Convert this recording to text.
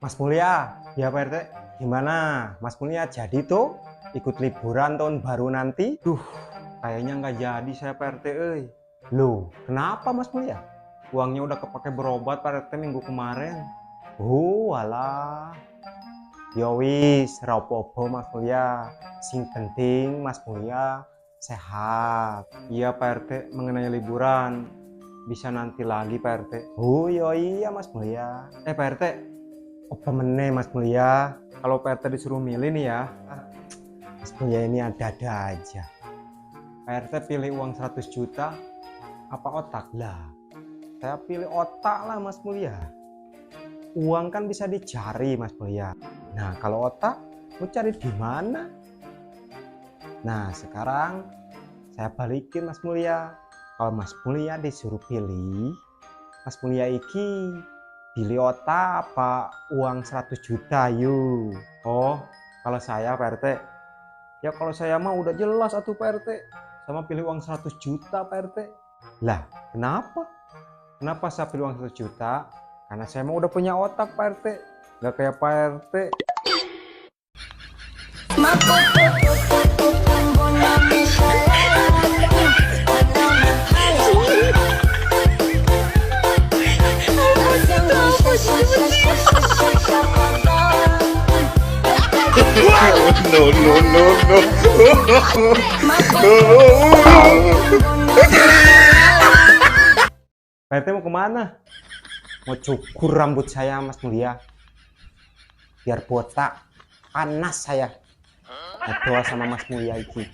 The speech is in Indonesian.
Mas Mulia, ya Pak RT, gimana? Mas Mulia jadi tuh ikut liburan tahun baru nanti? Kayaknya nggak jadi saya Pak RT, Loh, kenapa Mas Mulia? Uangnya udah kepake berobat Pak RT minggu kemarin. Walah. Ya wis, rapopo Mas Mulia. Sing penting Mas Mulia sehat. Iya Pak RT, mengenai liburan bisa nanti lagi Pak RT. Iya Mas Mulia. Pak RT, apa meneh Mas Mulia, kalau Pak RT disuruh milih nih ya, Mas Mulia ini ada-ada aja. Pak RT pilih uang 100 juta apa otak? Lah, saya pilih otak lah Mas Mulia. Uang kan bisa dicari Mas Mulia. Nah, kalau otak mau cari di mana? Nah, sekarang saya balikin Mas Mulia. Kalau Mas Mulia disuruh pilih, Mas Mulia iki pilih otak apa uang 100 juta yuk? Oh, kalau saya Pak RT, ya kalau saya mah udah jelas atuh Pak RT, sama pilih uang 100 juta Pak RT. Lah, kenapa? Kenapa saya pilih uang 100 juta? Karena saya mah udah punya otak Pak RT, nggak kayak Pak RT. No, no, no, no. Pak RT mau kemana? Mau cukur rambut saya Mas Mulia, biar botak, panas saya ngobrol sama Mas Mulia iki.